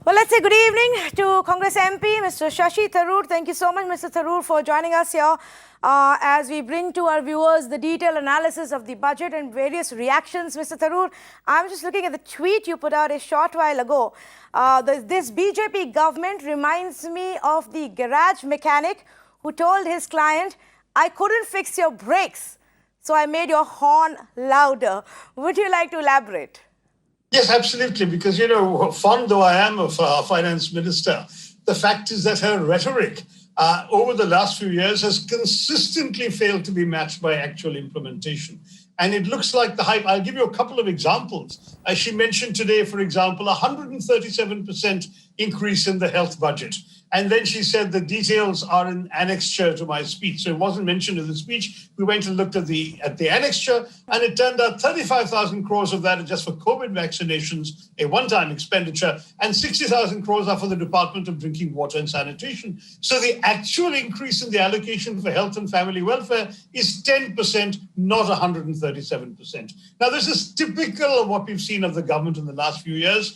Well, let's say good evening to Congress MP, Mr. Shashi Tharoor. Thank you so much, Mr. Tharoor, for joining us here as we bring to our viewers the detailed analysis of the budget and various reactions. Mr. Tharoor, I'm just looking at the tweet you put out a short while ago. This BJP government reminds me of the garage mechanic who told his client, "I couldn't fix your brakes, so I made your horn louder." Would you like to elaborate? Yes, absolutely. Because, fond though I am of our finance minister, the fact is that her rhetoric over the last few years has consistently failed to be matched by actual implementation. And it looks like the hype. I'll give you a couple of examples. As she mentioned today, for example, 137% increase in the health budget. And then she said the details are in annexure to my speech. So it wasn't mentioned in the speech. We went and looked at the annexure, and it turned out 35,000 crores of that are just for COVID vaccinations, a one-time expenditure, and 60,000 crores are for the Department of Drinking Water and Sanitation. So the actual increase in the allocation for health and family welfare is 10%, not 137%. Now, this is typical of what we've seen of the government in the last few years.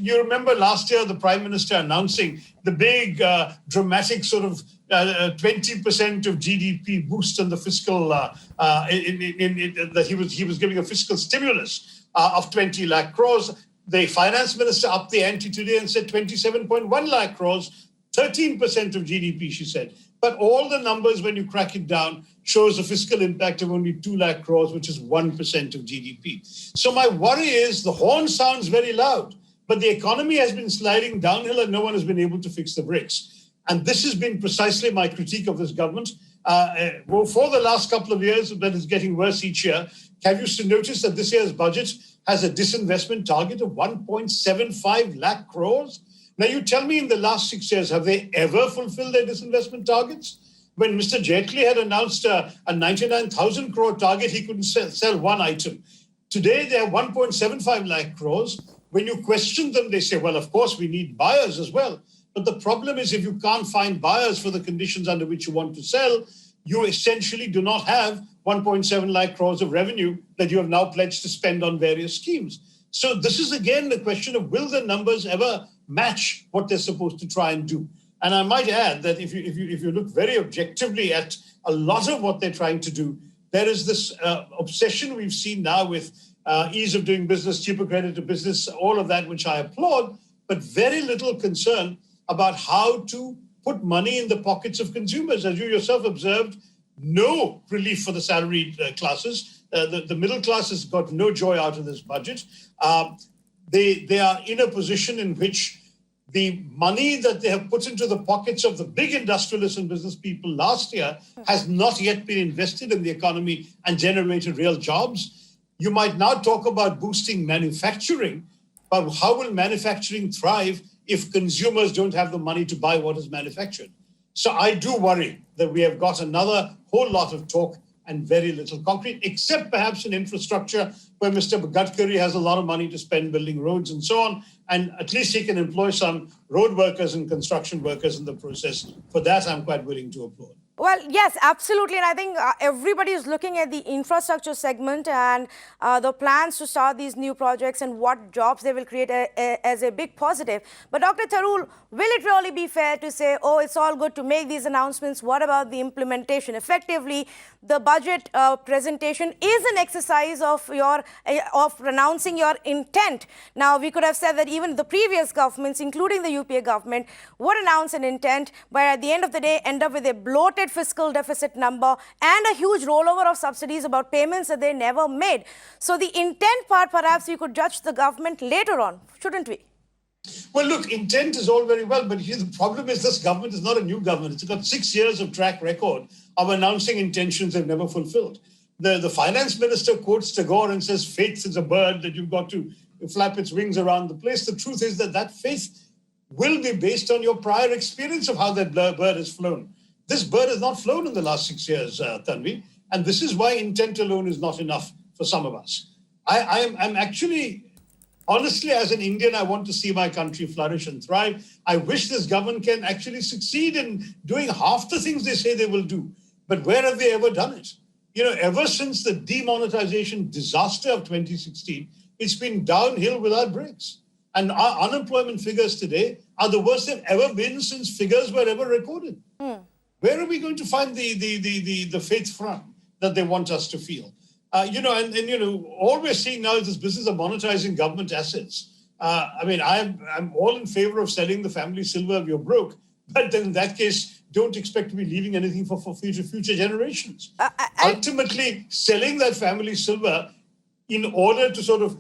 You remember last year, the Prime Minister announcing the big dramatic sort of 20% of GDP boost on the fiscal, that he was giving a fiscal stimulus of 20 lakh crores. The finance minister upped the ante today and said 27.1 lakh crores, 13% of GDP, she said. But all the numbers, when you crack it down, shows a fiscal impact of only 2 lakh crores, which is 1% of GDP. So my worry is the horn sounds very loud, but the economy has been sliding downhill and no one has been able to fix the brakes. And this has been precisely my critique of this government. For the last couple of years, that is getting worse each year. Have you noticed that this year's budget has a disinvestment target of 1.75 lakh crores? Now, you tell me in the last 6 years, have they ever fulfilled their disinvestment targets? When Mr. Jaitley had announced a 99,000 crore target, he couldn't sell one item. Today, they have 1.75 lakh crores. When you question them, they say, well, of course, we need buyers as well. But the problem is if you can't find buyers for the conditions under which you want to sell, you essentially do not have 1.7 lakh crores of revenue that you have now pledged to spend on various schemes. So this is, again, the question of will the numbers ever match what they're supposed to try and do? And I might add that if you look very objectively at a lot of what they're trying to do, there is this obsession we've seen now with ease of doing business, cheaper credit to business, all of that, which I applaud, but very little concern about how to put money in the pockets of consumers. As you yourself observed, no relief for the salaried classes. The middle class has got no joy out of this budget. They are in a position in which the money that they have put into the pockets of the big industrialists and business people last year has not yet been invested in the economy and generated real jobs. You might now talk about boosting manufacturing, but how will manufacturing thrive if consumers don't have the money to buy what is manufactured? So I do worry that we have got another whole lot of talk and very little concrete, except perhaps in infrastructure, where Mr. Gadkari has a lot of money to spend building roads and so on. And at least he can employ some road workers and construction workers in the process. For that, I'm quite willing to applaud. Well, yes, absolutely. And I think everybody is looking at the infrastructure segment and the plans to start these new projects and what jobs they will create as a big positive. But Dr. Tharoor, will it really be fair to say, oh, it's all good to make these announcements? What about the implementation? Effectively, the budget presentation is an exercise of announcing your intent. Now, we could have said that even the previous governments, including the UPA government, would announce an intent, but at the end of the day, end up with a bloated fiscal deficit number and a huge rollover of subsidies about payments that they never made. So the intent part, perhaps we could judge the government later on, shouldn't we? Well, look, intent is all very well, but here the problem is this government is not a new government. It's got 6 years of track record of announcing intentions they've never fulfilled. The finance minister quotes Tagore and says, faith is a bird that you've got to flap its wings around the place. The truth is that faith will be based on your prior experience of how that bird has flown. This bird has not flown in the last 6 years, Tanvi, and this is why intent alone is not enough for some of us. I'm actually, honestly, as an Indian, I want to see my country flourish and thrive. I wish this government can actually succeed in doing half the things they say they will do. But where have they ever done it? Ever since the demonetization disaster of 2016, it's been downhill without brakes. And our unemployment figures today are the worst they've ever been since figures were ever recorded. Where are we going to find the faith from that they want us to feel? All we're seeing now is this business of monetizing government assets. I'm all in favor of selling the family silver if you're broke, but then in that case, don't expect to be leaving anything for future generations. Ultimately, selling that family silver in order to sort of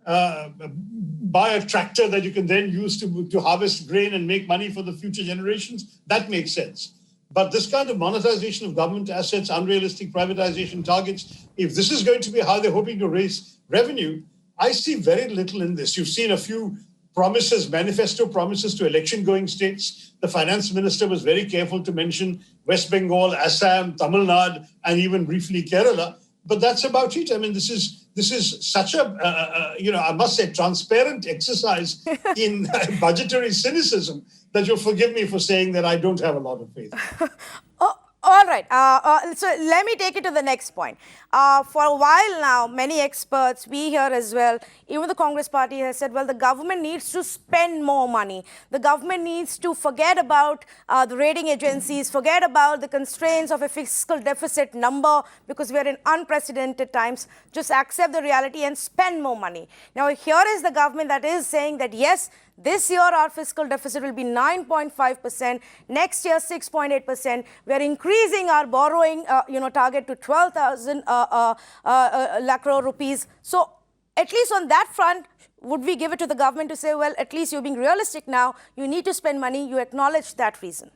buy a tractor that you can then use to harvest grain and make money for the future generations, that makes sense. But this kind of monetization of government assets, unrealistic privatization targets, if this is going to be how they're hoping to raise revenue, I see very little in this. You've seen a few manifesto promises to election-going states. The finance minister was very careful to mention West Bengal, Assam, Tamil Nadu, and even briefly Kerala. But that's about it. I mean, this is such a, I must say, transparent exercise in budgetary cynicism that you'll forgive me for saying that I don't have a lot of faith. All right. So let me take it to the next point. For a while now, many experts, we here as well, even the Congress party has said, well, the government needs to spend more money. The government needs to forget about the rating agencies, forget about the constraints of a fiscal deficit number, because we're in unprecedented times. Just accept the reality and spend more money. Now, here is the government that is saying that, yes, this year, our fiscal deficit will be 9.5%. Next year, 6.8%. We are increasing our borrowing, target to 12,000 lakh crore rupees. So, at least on that front, would we give it to the government to say, well, at least you're being realistic now. You need to spend money. You acknowledge that reason.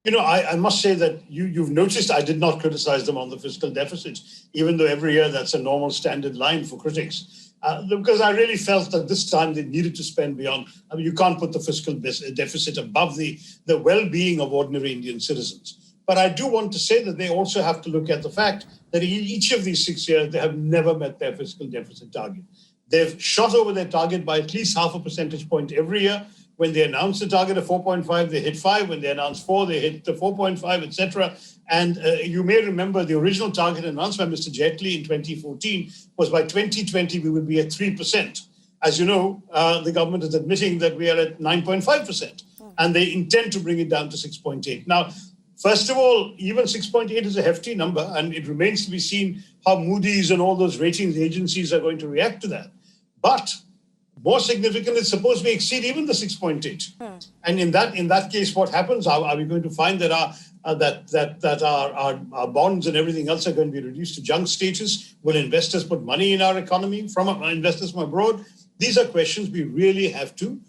I must say that you've noticed I did not criticize them on the fiscal deficit, even though every year that's a normal standard line for critics. Because I really felt that this time they needed to spend beyond. I mean, you can't put the fiscal deficit above the well-being of ordinary Indian citizens. But I do want to say that they also have to look at the fact that in each of these 6 years, they have never met their fiscal deficit target. They've shot over their target by at least half a percentage point every year. When they announced the target of 4.5, they hit 5. When they announced 4, they hit the 4.5, etc. And you may remember the original target announced by Mr. Jaitley in 2014 was by 2020, we would be at 3%. As you know, the government is admitting that we are at 9.5%, and they intend to bring it down to 6.8. Now, first of all, even 6.8 is a hefty number, and it remains to be seen how Moody's and all those ratings agencies are going to react to that. But more significant, it's supposed to exceed even the 6.8. And in that case, what happens? Are we going to find that our bonds and everything else are going to be reduced to junk status? Will investors put money in our economy from investors from abroad? These are questions we really have to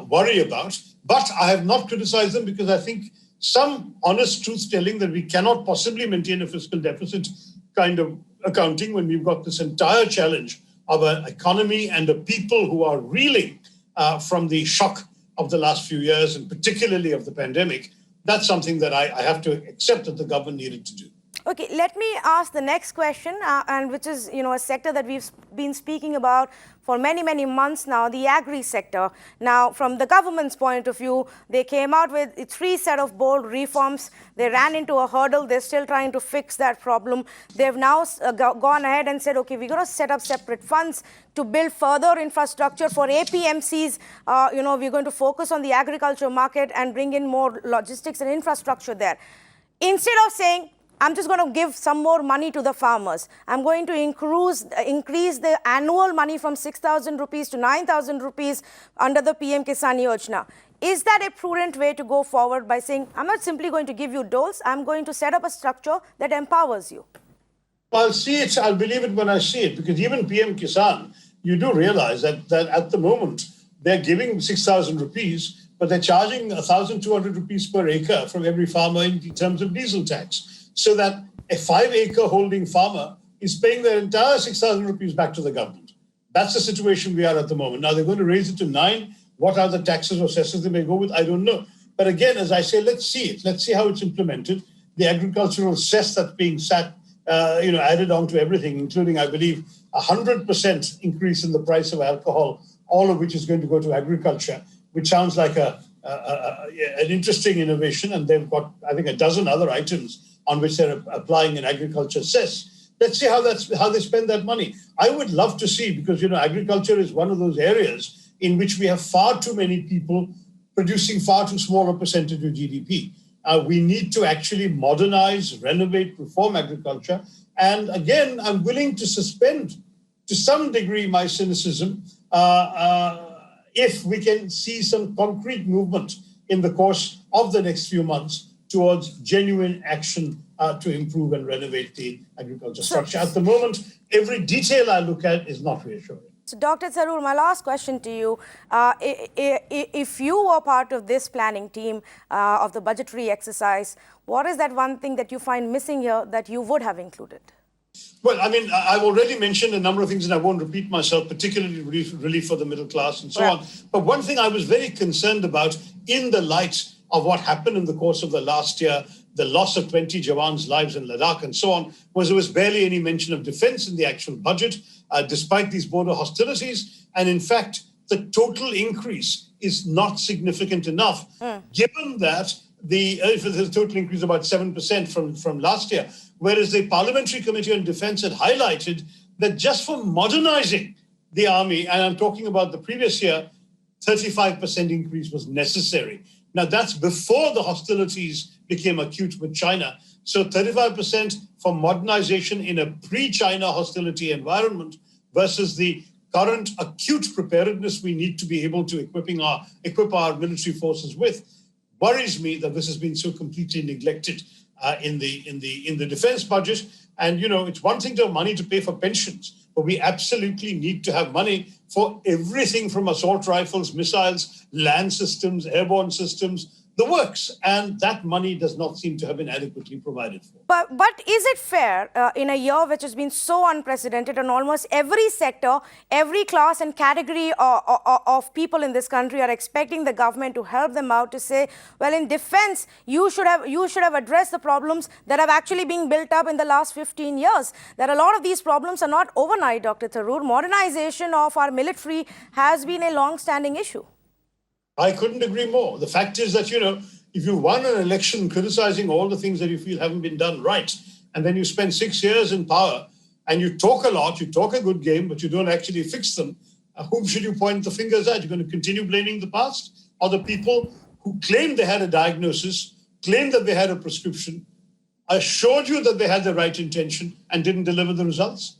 worry about. But I have not criticized them because I think some honest truth telling that we cannot possibly maintain a fiscal deficit kind of accounting when we've got this entire challenge of an economy and a people who are reeling from the shock of the last few years, and particularly of the pandemic. That's something that I have to accept that the government needed to do. Okay, let me ask the next question, and which is, a sector that we've been speaking about for many, many months now, the agri sector. Now, from the government's point of view, they came out with 3 set of bold reforms. They ran into a hurdle. They're still trying to fix that problem. They've now gone ahead and said, okay, we're going to set up separate funds to build further infrastructure for APMCs. We're going to focus on the agriculture market and bring in more logistics and infrastructure there. Instead of saying, I'm just going to give some more money to the farmers, I'm going to increase the annual money from 6,000 rupees to 9,000 rupees under the PM Kisan Yojana. Is that a prudent way to go forward by saying, I'm not simply going to give you doles, I'm going to set up a structure that empowers you? I'll see it, I'll believe it when I see it, because even PM Kisan, you do realize that at the moment, they're giving 6,000 rupees, but they're charging 1,200 rupees per acre from every farmer in terms of diesel tax. So that a 5-acre holding farmer is paying their entire 6,000 rupees back to the government. That's the situation we are at the moment. Now, they're going to raise it to 9. What other taxes or cesses they may go with, I don't know. But again, as I say, let's see it. Let's see how it's implemented. The agricultural cess that's being added on to everything, including, I believe, 100% increase in the price of alcohol, all of which is going to go to agriculture, which sounds like an interesting innovation. And they've got, I think, a dozen other items on which they're applying an agriculture cess. Let's see how they spend that money. I would love to see, because agriculture is one of those areas in which we have far too many people producing far too small a percentage of GDP. We need to actually modernize, renovate, reform agriculture. And again, I'm willing to suspend to some degree my cynicism if we can see some concrete movement in the course of the next few months towards genuine action to improve and renovate the agriculture structure. At the moment, every detail I look at is not reassuring. So, Dr. Tharoor, my last question to you. If you were part of this planning team of the budgetary exercise, what is that one thing that you find missing here that you would have included? Well, I mean, I've already mentioned a number of things and I won't repeat myself, particularly relief for the middle class and so on. But one thing I was very concerned about in the light of what happened in the course of the last year, the loss of 20 Jawans' lives in Ladakh and so on, was there was barely any mention of defense in the actual budget, despite these border hostilities. And in fact, the total increase is not significant enough, given that the total increase about 7% from last year, whereas the Parliamentary Committee on Defense had highlighted that just for modernizing the army, and I'm talking about the previous year, 35% increase was necessary. Now, that's before the hostilities became acute with China. So 35% for modernization in a pre-China hostility environment versus the current acute preparedness we need to be able to equip our military forces with worries me that this has been so completely neglected in the defense budget. And, you know, it's one thing to have money to pay for pensions, but we absolutely need to have money for everything from assault rifles, missiles, land systems, airborne systems, the works. And that money does not seem to have been adequately provided for. But is it fair in a year which has been so unprecedented in almost every sector, every class and category of people in this country are expecting the government to help them out, to say, well, in defense, you should have addressed the problems that have actually been built up in the last 15 years. That a lot of these problems are not overnight, Dr. Tharoor. Modernization of our military has been a long-standing issue. I couldn't agree more. The fact is that, you know, if you won an election criticizing all the things that you feel haven't been done right, and then you spend 6 years in power and you talk a lot, you talk a good game, but you don't actually fix them, whom should you point the fingers at? You're going to continue blaming the past? Or the people who claimed they had a diagnosis, claimed that they had a prescription, assured you that they had the right intention and didn't deliver the results?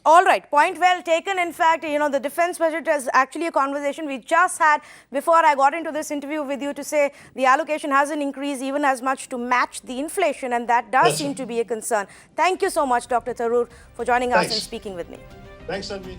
All right, point well taken. In fact, you know, the defense budget is actually a conversation we just had before I got into this interview with you, to say the allocation hasn't increased even as much to match the inflation, and that does seem to be a concern. Thank you so much, Dr. Tharoor, for joining us and speaking with me. Thanks, Tanvi.